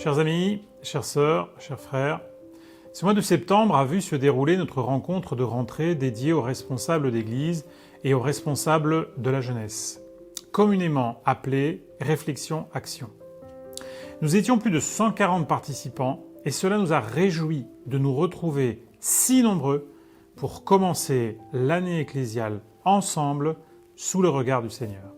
Chers amis, chères sœurs, chers frères, ce mois de septembre a vu se dérouler notre rencontre de rentrée dédiée aux responsables d'Église et aux responsables de la jeunesse, communément appelée Réflexion Action. Nous étions plus de 140 participants et cela nous a réjouis de nous retrouver si nombreux pour commencer l'année ecclésiale ensemble sous le regard du Seigneur.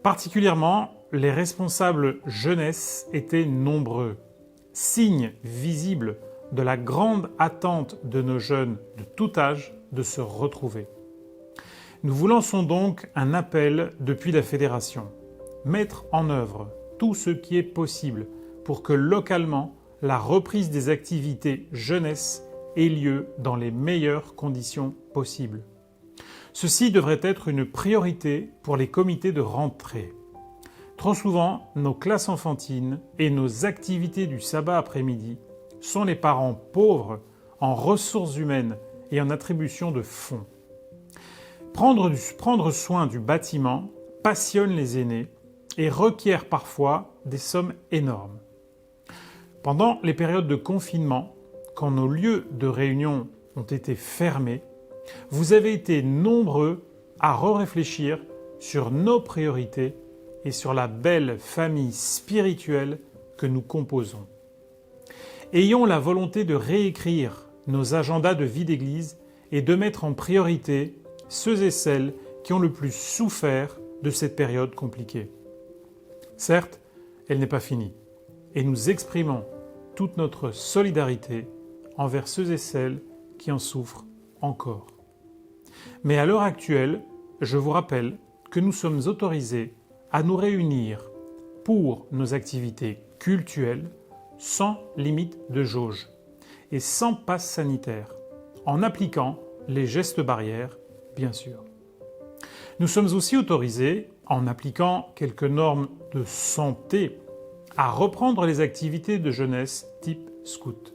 Particulièrement, les responsables jeunesse étaient nombreux, signe visible de la grande attente de nos jeunes de tout âge de se retrouver. Nous vous lançons donc un appel depuis la Fédération, mettre en œuvre tout ce qui est possible pour que localement, la reprise des activités jeunesse ait lieu dans les meilleures conditions possibles. Ceci devrait être une priorité pour les comités de rentrée. Trop souvent, nos classes enfantines et nos activités du sabbat après-midi sont les parents pauvres en ressources humaines et en attribution de fonds. Prendre soin du bâtiment passionne les aînés et requiert parfois des sommes énormes. Pendant les périodes de confinement, quand nos lieux de réunion ont été fermés, vous avez été nombreux à réfléchir sur nos priorités et sur la belle famille spirituelle que nous composons. Ayons la volonté de réécrire nos agendas de vie d'Église et de mettre en priorité ceux et celles qui ont le plus souffert de cette période compliquée. Certes, elle n'est pas finie et nous exprimons toute notre solidarité envers ceux et celles qui en souffrent encore. Mais à l'heure actuelle, je vous rappelle que nous sommes autorisés à nous réunir pour nos activités cultuelles sans limite de jauge et sans passe sanitaire, en appliquant les gestes barrières, bien sûr. Nous sommes aussi autorisés, en appliquant quelques normes de santé, à reprendre les activités de jeunesse type scout.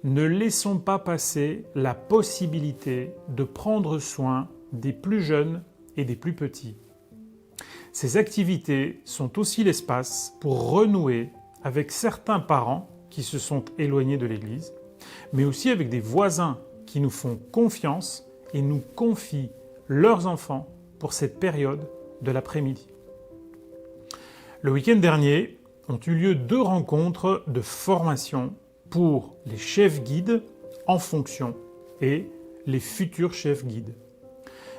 Ne laissons pas passer la possibilité de prendre soin des plus jeunes et des plus petits. Ces activités sont aussi l'espace pour renouer avec certains parents qui se sont éloignés de l'Église, mais aussi avec des voisins qui nous font confiance et nous confient leurs enfants pour cette période de l'après-midi. Le week-end dernier ont eu lieu 2 rencontres de formation pour les chefs guides en fonction et les futurs chefs guides.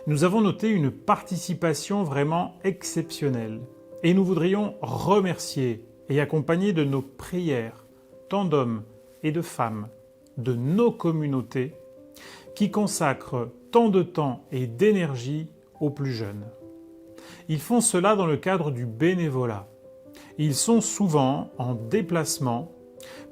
Nous avons noté une participation vraiment exceptionnelle et nous voudrions remercier et accompagner de nos prières tant d'hommes et de femmes de nos communautés qui consacrent tant de temps et d'énergie aux plus jeunes. Ils font cela dans le cadre du bénévolat. Ils sont souvent en déplacement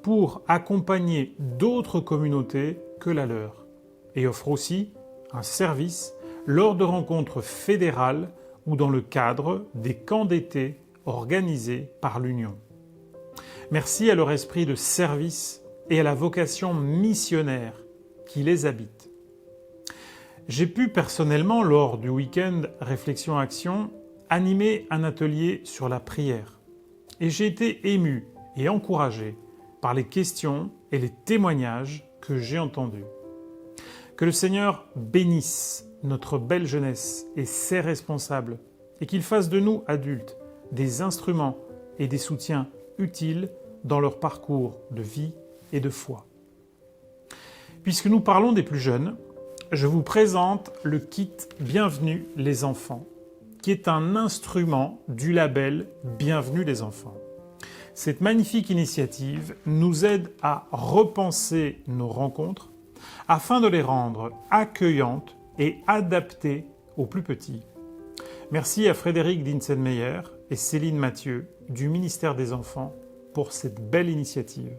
pour accompagner d'autres communautés que la leur et offrent aussi un service lors de rencontres fédérales ou dans le cadre des camps d'été organisés par l'Union. Merci à leur esprit de service et à la vocation missionnaire qui les habite. J'ai pu personnellement, lors du week-end Réflexion Action, animer un atelier sur la prière. Et j'ai été ému et encouragé par les questions et les témoignages que j'ai entendus. Que le Seigneur bénisse notre belle jeunesse et ses responsables et qu'il fasse de nous, adultes, des instruments et des soutiens utiles dans leur parcours de vie et de foi. Puisque nous parlons des plus jeunes, je vous présente le kit Bienvenue les enfants, qui est un instrument du label Bienvenue les enfants. Cette magnifique initiative nous aide à repenser nos rencontres afin de les rendre accueillantes et adaptées aux plus petits. Merci à Frédéric Dinsenmeyer et Céline Mathieu du ministère des Enfants pour cette belle initiative.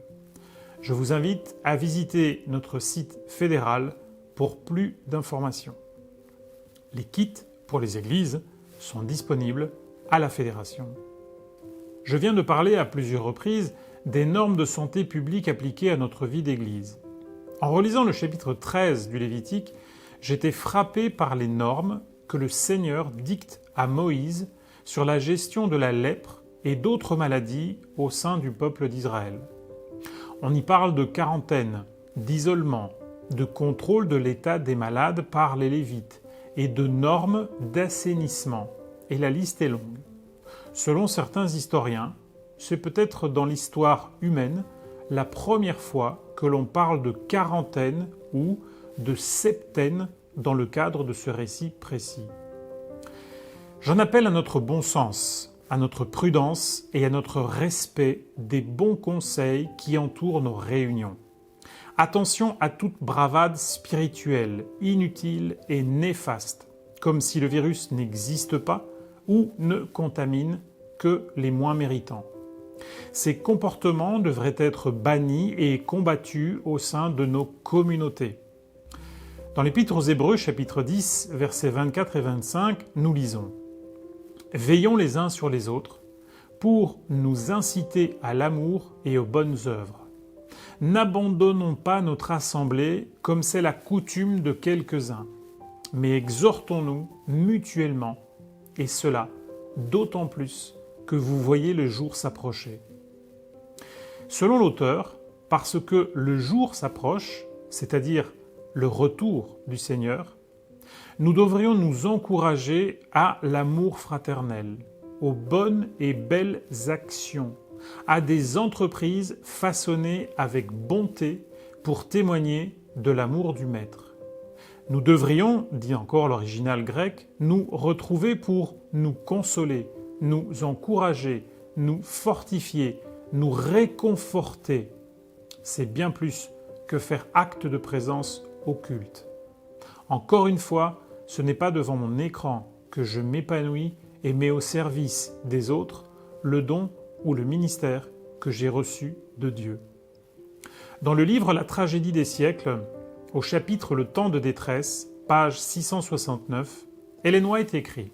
Je vous invite à visiter notre site fédéral pour plus d'informations. Les kits pour les églises sont disponibles à la Fédération. Je viens de parler à plusieurs reprises des normes de santé publique appliquées à notre vie d'église. En relisant le chapitre 13 du Lévitique, j'étais frappé par les normes que le Seigneur dicte à Moïse sur la gestion de la lèpre et d'autres maladies au sein du peuple d'Israël. On y parle de quarantaine, d'isolement, de contrôle de l'état des malades par les Lévites et de normes d'assainissement. Et la liste est longue. Selon certains historiens, c'est peut-être dans l'histoire humaine la première fois que l'on parle de quarantaine ou de septaine dans le cadre de ce récit précis. J'en appelle à notre bon sens, à notre prudence et à notre respect des bons conseils qui entourent nos réunions. Attention à toute bravade spirituelle, inutile et néfaste, comme si le virus n'existe pas ou ne contamine que les moins méritants. Ces comportements devraient être bannis et combattus au sein de nos communautés. Dans l'Épître aux Hébreux, chapitre 10, versets 24 et 25, nous lisons « Veillons les uns sur les autres pour nous inciter à l'amour et aux bonnes œuvres. N'abandonnons pas notre assemblée comme c'est la coutume de quelques-uns, mais exhortons-nous mutuellement, et cela d'autant plus que vous voyez le jour s'approcher. » Selon l'auteur, parce que le jour s'approche, c'est-à-dire le retour du Seigneur, nous devrions nous encourager à l'amour fraternel, aux bonnes et belles actions, à des entreprises façonnées avec bonté pour témoigner de l'amour du Maître. Nous devrions, dit encore l'original grec, nous retrouver pour nous consoler, nous encourager, nous fortifier, nous réconforter. C'est bien plus que faire acte de présence au culte. Encore une fois, ce n'est pas devant mon écran que je m'épanouis et mets au service des autres le don ou le ministère que j'ai reçu de Dieu. Dans le livre La tragédie des siècles, au chapitre Le temps de détresse, page 669, Ellen White écrit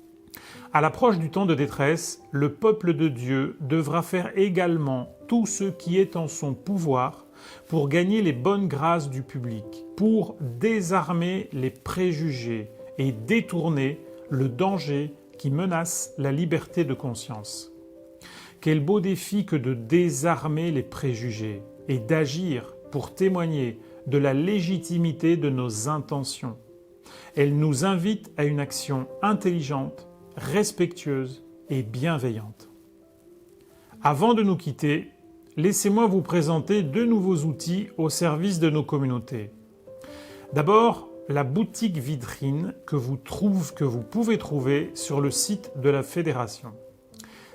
« À l'approche du temps de détresse, le peuple de Dieu devra faire également tout ce qui est en son pouvoir pour gagner les bonnes grâces du public, pour désarmer les préjugés et détourner le danger qui menace la liberté de conscience. Quel beau défi que de désarmer les préjugés et d'agir pour témoigner de la légitimité de nos intentions. Elle nous invite à une action intelligente, respectueuse et bienveillante. Avant de nous quitter, laissez-moi vous présenter deux nouveaux outils au service de nos communautés. D'abord, la boutique vitrine que vous pouvez trouver sur le site de la Fédération.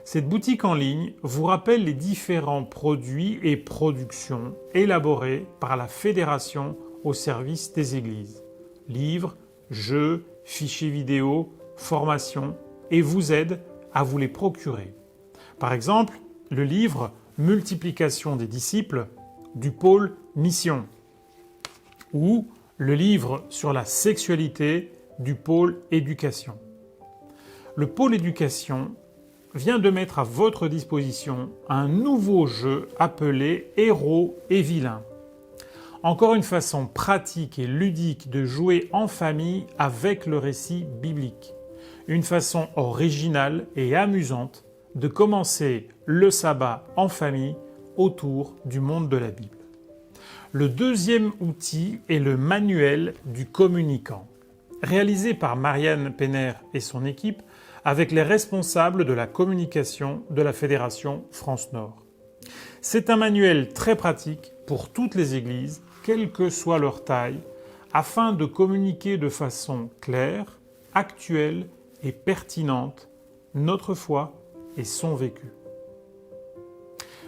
Cette boutique en ligne vous rappelle les différents produits et productions élaborés par la Fédération au service des églises. Livres, jeux, fichiers vidéo, formations, et vous aide à vous les procurer. Par exemple, le livre « Multiplication des disciples » du pôle Mission ou le livre sur la sexualité du pôle Éducation. Le pôle Éducation vient de mettre à votre disposition un nouveau jeu appelé Héros et Vilains. Encore une façon pratique et ludique de jouer en famille avec le récit biblique. Une façon originale et amusante de commencer le sabbat en famille autour du monde de la Bible. Le deuxième outil est le manuel du communicant, réalisé par Marianne Penner et son équipe avec les responsables de la communication de la Fédération France-Nord. C'est un manuel très pratique pour toutes les églises, quelle que soit leur taille, afin de communiquer de façon claire, actuelle et pertinente notre foi et son vécu.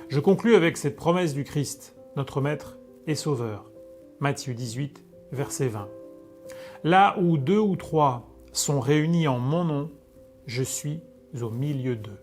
Je conclus avec cette promesse du Christ, notre Maître et Sauveur. Matthieu 18, verset 20. Là où 2 ou 3 sont réunis en mon nom, je suis au milieu d'eux.